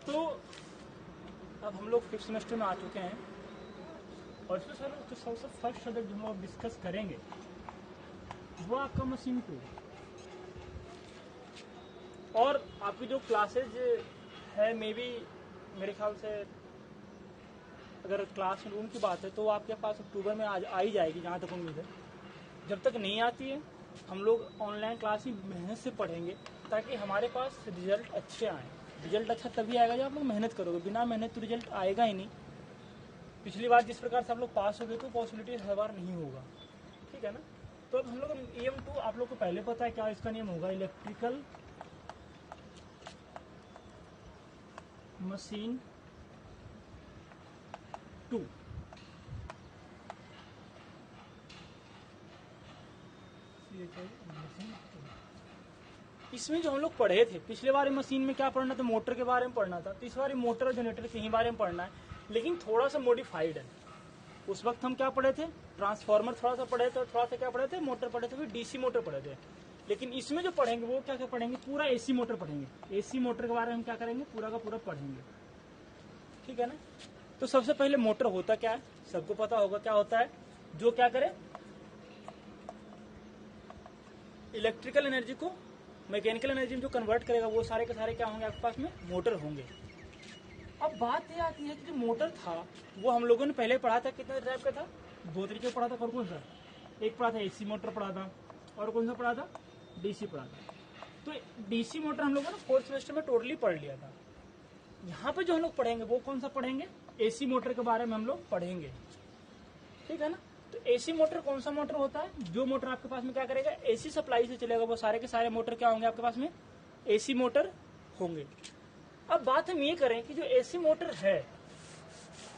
तो अब हम लोग 5th सेमेस्टर में आ चुके हैं और इसमें सर तो सबसे फर्स्ट सब्जेक्ट जो हम लोग डिस्कस करेंगे वो आपका मशीन 2 और आपकी जो क्लासेज है मेरे ख्याल से अगर क्लास रूम की बात है तो आपके पास अक्टूबर में आ ही जाएगी, जहाँ तक उम्मीद है। जब तक नहीं आती है हम लोग ऑनलाइन क्लास ही मेहनत से पढ़ेंगे ताकि हमारे पास रिजल्ट अच्छे आएँ। रिजल्ट अच्छा तभी आएगा जब आप लोग मेहनत करोगे, बिना मेहनत तो रिजल्ट आएगा ही नहीं। पिछली बार जिस प्रकार से आप लोग पास हो गए तो पॉसिबिलिटी हर बार नहीं होगा, ठीक है ना। तो अब हम लोग EM2 आप लोग को पहले पता है क्या इसका नियम होगा, इलेक्ट्रिकल मशीन 2। इसमें जो हम लोग पढ़े थे पिछले बार मशीन में क्या पढ़ना था, मोटर के बारे में पढ़ना था। तो इस बार मोटर और जनरेटर के ही बारे में पढ़ना है, लेकिन थोड़ा सा मॉडिफाइड है। उस वक्त हम क्या पढ़े थे, ट्रांसफार्मर थोड़ा सा पढ़े थे और थोड़ा सा क्या पढ़े थे, मोटर पढ़े थे, फिर DC मोटर पढ़े थे। लेकिन इसमें जो पढ़ेंगे वो क्या क्या पढ़ेंगे, पूरा AC मोटर पढ़ेंगे। AC मोटर के बारे में हम क्या करेंगे, पूरा का पूरा पढ़ेंगे, ठीक है ना। तो सबसे पहले मोटर होता क्या है, सबको पता होगा क्या होता है, जो क्या करे, इलेक्ट्रिकल एनर्जी को मैकेनिकल एनर्जी में जो कन्वर्ट करेगा, वो सारे के सारे क्या होंगे, आपके पास में मोटर होंगे। अब बात ये आती है कि जो मोटर था वो हम लोगों ने पहले पढ़ा था, कितने टाइप का था, 2 तरीके पढ़ा था। कौन सा, एक पढ़ा था AC मोटर पढ़ा था और कौन सा पढ़ा था, DC पढ़ा था। तो DC मोटर हम लोगों ने 4th सेमेस्टर में टोटली पढ़ लिया था। यहाँ पे जो हम लोग पढ़ेंगे वो कौन सा पढ़ेंगे, AC मोटर के बारे में हम लोग पढ़ेंगे, ठीक है ना। तो AC मोटर कौन सा मोटर होता है, जो मोटर आपके पास में क्या करेगा, AC सप्लाई से चलेगा, वो सारे के सारे मोटर क्या होंगे आपके पास में, AC मोटर होंगे। अब बात हम ये करें कि जो AC मोटर है,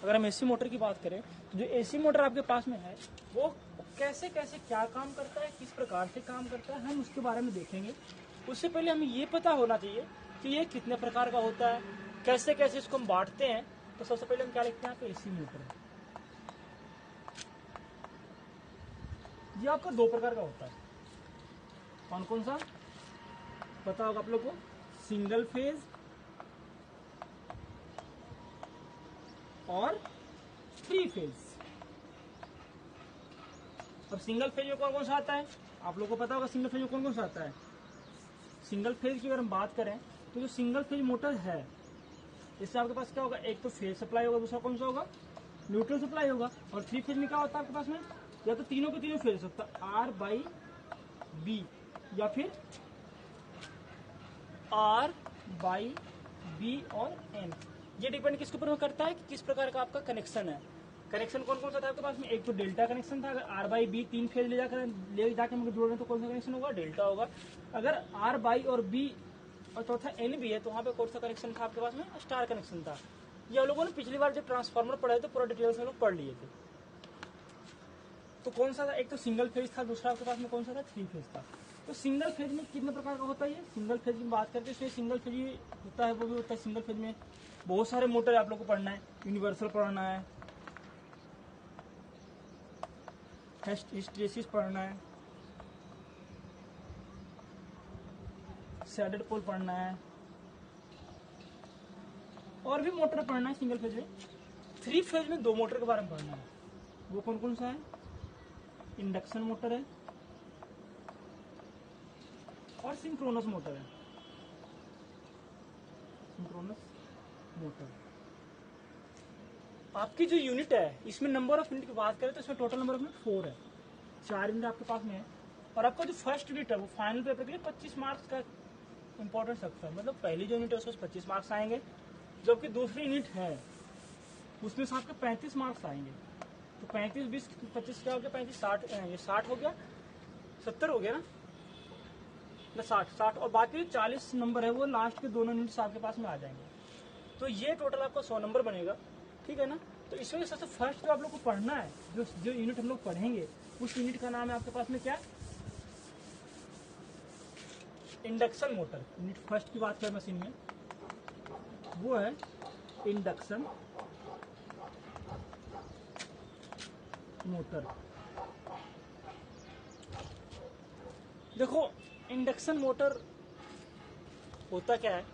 अगर हम AC मोटर की बात करें तो जो AC मोटर आपके पास में है वो कैसे कैसे क्या काम करता है, किस प्रकार से काम करता है, हम उसके बारे में देखेंगे। उससे पहले हमें ये पता होना चाहिए कि ये कितने प्रकार का होता है, कैसे कैसे इसको हम बांटते हैं। तो सबसे पहले हम क्या लिखते हैं, AC मोटर है। ये आपका 2 प्रकार का होता है। कौन कौन सा पता होगा आप लोग को, सिंगल फेज और 3 फेज। अब सिंगल फेज में कौन कौन सा आता है, आप लोग को पता होगा सिंगल फेज में कौन कौन सा आता है। सिंगल फेज की अगर हम बात करें तो जो सिंगल फेज मोटर है, इससे आपके पास क्या होगा, एक तो फेज सप्लाई होगा, दूसरा कौन सा होगा, न्यूट्रल सप्लाई होगा। और 3 फेज में क्या होता है आपके पास में, या तो तीनों के तीनों फेज सकता है, R/B या फिर R/B और N। ये डिपेंड किसके ऊपर करता है कि किस प्रकार का आपका कनेक्शन है। कनेक्शन कौन कौन सा था आपके पास में, एक तो डेल्टा कनेक्शन था। अगर R/B 3 फेज ले जाकर हम जोड़ रहे हैं तो कौन सा कनेक्शन होगा, डेल्टा होगा। अगर R/B और B और चौथा N भी है तो वहाँ पे कौन सा कनेक्शन था आपके पास में, स्टार कनेक्शन था। ये हम लोगों ने पिछली बार जब ट्रांसफार्मर पढ़े थे पूरा डिटेल से हम लोग पढ़ लिए थे। तो कौन सा था, एक तो सिंगल फेज था, दूसरा आपके पास में कौन सा था, 3 फेज था। तो सिंगल फेज में कितने प्रकार का होता है, ये सिंगल फेज की बात करते हैं, इसमें सिंगल फेज भी होता है, वो भी होता है। सिंगल फेज में बहुत सारे मोटर आप लोग को पढ़ना है, यूनिवर्सल पढ़ना है, हिस्टैरिसीस पढ़ना है, सैडल पोल पढ़ना है, और भी मोटर पढ़ना है सिंगल फेज में। 3 फेज में 2 मोटर के बारे में पढ़ना है, वो कौन कौन सा है, इंडक्शन मोटर है और सिंक्रोनस मोटर है। सिंक्रोनस मोटर आपकी जो यूनिट है, इसमें नंबर ऑफ यूनिट की बात करें तो इसमें टोटल नंबर ऑफ यूनिट 4 है, 4 यूनिट आपके पास में है। और आपका जो फर्स्ट यूनिट है वो फाइनल पेपर के लिए 25 मार्क्स का इंपॉर्टेंस रखता है। मतलब पहली जो यूनिट है उसमें 25 मार्क्स आएंगे, जबकि दूसरी यूनिट है उसमें से आपके 35 मार्क्स आएंगे। तो 35 20 25 क्या हो गया, 35 60, ये 60 हो गया, 70 हो गया ना, 60 और बाकी 40 नंबर है वो लास्ट के दोनों यूनिट्स आपके पास में आ जाएंगे। तो ये टोटल आपका 100 नंबर बनेगा, ठीक है ना। तो इसमें सबसे फर्स्ट जो आप लोग को पढ़ना है, जो यूनिट हम लोग पढ़ेंगे उस यूनिट का नाम है आपके पास में क्या, इंडक्शन मोटर। यूनिट फर्स्ट की बात करें मशीन में वो है इंडक्शन मोटर। देखो इंडक्शन मोटर होता क्या है,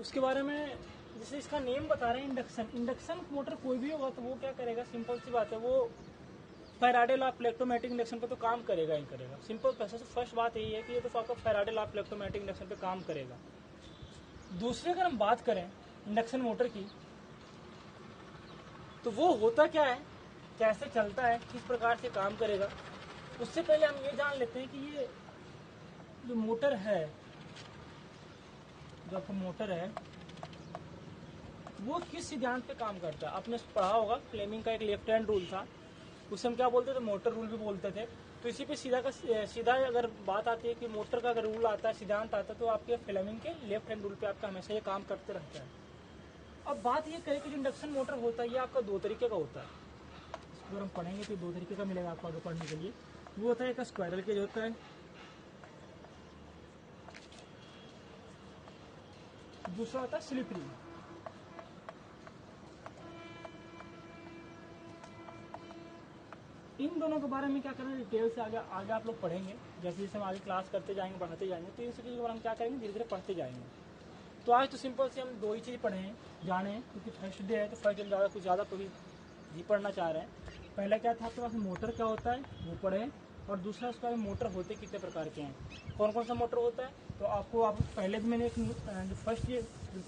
उसके बारे में जैसे इसका नेम बता रहे हैं इंडक्शन। इंडक्शन मोटर कोई भी होगा तो वो क्या करेगा, सिंपल सी बात है, वो फैराडे लॉ इलेक्ट्रोमैग्नेटिक इंडक्शन पे तो काम करेगा ही करेगा। सिंपल कैसे से फर्स्ट बात यही है कि ये तो आपका फैराडे लॉ इलेक्ट्रोमैग्नेटिक इंडक्शन पे काम करेगा। दूसरी अगर हम बात करें इंडक्शन मोटर की, तो वो होता क्या है, कैसे चलता है, किस प्रकार से काम करेगा, उससे पहले हम ये जान लेते हैं कि ये जो मोटर है, जो आपका मोटर है वो किस सिद्धांत पे काम करता है। आपने पढ़ा होगा फ्लेमिंग का एक लेफ्ट हैंड रूल था, उसे हम क्या बोलते थे, मोटर रूल भी बोलते थे। तो इसी पे सीधा अगर बात आती है कि मोटर का अगर रूल आता है, सिद्धांत आता है, तो आपके फ्लेमिंग के लेफ्ट हैंड रूल पे आपका हमेशा ये काम करते रहता है। अब बात ये करें कि जो इंडक्शन मोटर होता है ये आपका दो तरीके का होता है। इसको अगर हम पढ़ेंगे तो दो तरीके का मिलेगा आपको आगे पढ़ने के लिए। वो होता है एक स्क्वायरल केज होता है, दूसरा होता है स्लिप रिंग। इन दोनों के बारे में क्या करना है डिटेल से आगे आप लोग पढ़ेंगे। जैसे जैसे हम आगे क्लास करते जाएंगे, बढ़ाते जाएंगे, तो इन सब चीज़ों के बारे में क्या करेंगे, धीरे धीरे पढ़ते जाएंगे। तो आज तो सिंपल से हम दो ही चीज़ पढ़े हैं, जाने हैं, क्योंकि फर्स्ट डे है तो फर्स्ट डे कुछ ज़्यादा कोई नहीं पढ़ना चाह रहे हैं। पहला क्या था आपके पास, मोटर क्या होता है वो पढ़े, और दूसरा उसका मोटर होते कितने प्रकार के हैं, कौन कौन सा मोटर होता है। तो आपको पहले भी मैंने एक जो फर्स्ट ईयर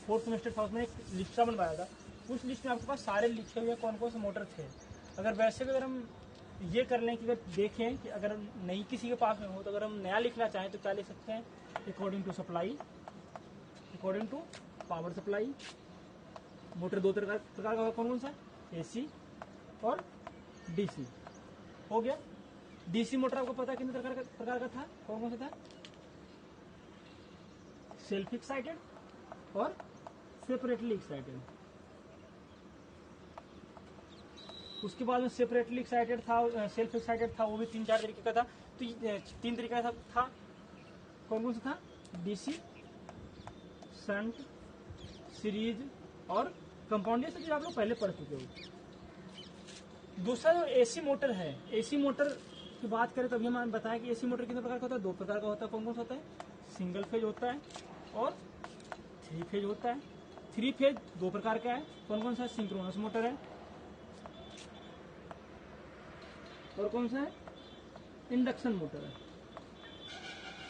फोर्थ सेमेस्टर था उसमें एक लिस्ट बनवाया था, उस लिस्ट में आपके पास सारे लिखे हुए कौन कौन से मोटर थे। अगर वैसे भी अगर हम ये कर लें कि अगर देखें कि अगर नहीं किसी के पास में हो, तो अगर हम नया लिखना चाहें तो क्या लिख सकते हैं, according to supply, according to power supply. Motor दो प्रकार का कौन कौन सा, एसी और डीसी। हो गया। डीसी मोटर आपको पता है कितने प्रकार का था, कौन कौन सा था, सेल्फ एक्साइटेड और सेपरेटली एक्साइटेड। उसके बाद में सेपरेटली एक्साइटेड था, सेल्फ एक्साइटेड था, वो भी 3-4 तरीके का था। तो 3 तरीके का था, कौन कौन सा था, डीसी, शंट, सीरीज और कंपाउंड। ये सब चीज आप लोग पहले पढ़ चुके हो। दूसरा जो एसी मोटर है, एसी मोटर की बात करें तो अभी हम बताया कि एसी मोटर कितने प्रकार का होता है, 2 प्रकार का होता है। कौन कौन सा होता है, सिंगल फेज होता है और 3 फेज होता है। 3 फेज 2 प्रकार का है, कौन कौन सा, सिंक्रोनस मोटर है और कौन सा है, इंडक्शन मोटर है।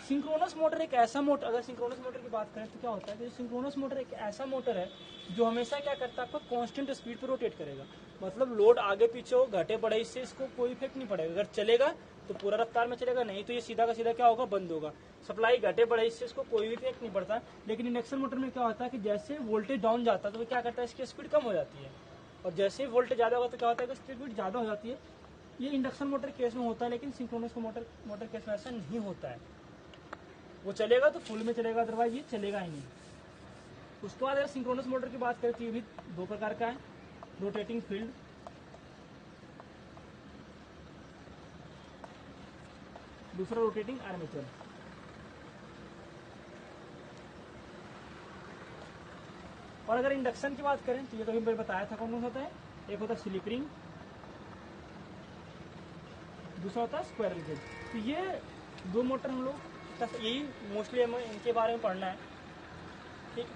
सिंक्रोनस मोटर एक ऐसा मोटर, अगर सिंक्रोनस मोटर की बात करें तो क्या होता है कि सिंक्रोनस मोटर एक ऐसा मोटर है जो हमेशा क्या करता है, आपको कांस्टेंट स्पीड पर रोटेट करेगा। मतलब लोड आगे पीछे हो, घटे बढ़े, इससे इसको कोई इफेक्ट नहीं पड़ेगा। अगर चलेगा तो पूरा रफ्तार में चलेगा, नहीं तो ये सीधा का सीधा क्या होगा, बंद होगा। सप्लाई घटे बढ़े, इससे इसको कोई भी इफेक्ट नहीं पड़ता। लेकिन इंडक्शन मोटर में क्या होता है कि जैसे वोल्टेज डाउन जाता है तो वो क्या करता है, इसकी स्पीड कम हो जाती है, और जैसे ही वोल्टेज ज्यादा होगा तो क्या होता है कि स्पीड ज्यादा हो जाती है। ये इंडक्शन मोटर केस में होता है, लेकिन सिंक्रोनस मोटर केस में ऐसा नहीं होता है। वो चलेगा तो फुल में चलेगा, अदरवाइज ये चलेगा ही नहीं। उसके बाद अगर सिंक्रोनस मोटर की बात करें तो ये भी 2 प्रकार का है, रोटेटिंग फील्ड, दूसरा रोटेटिंग आर्मेचर। और अगर इंडक्शन की बात करें तो ये कभी मैंने बताया था कौन कौन होता है, एक होता है स्लिप रिंग, दूसरा होता है स्क्वायरल केज। तो ये 2 मोटर हम लोग यही मोस्टली हमें इनके बारे में पढ़ना है, ठीक।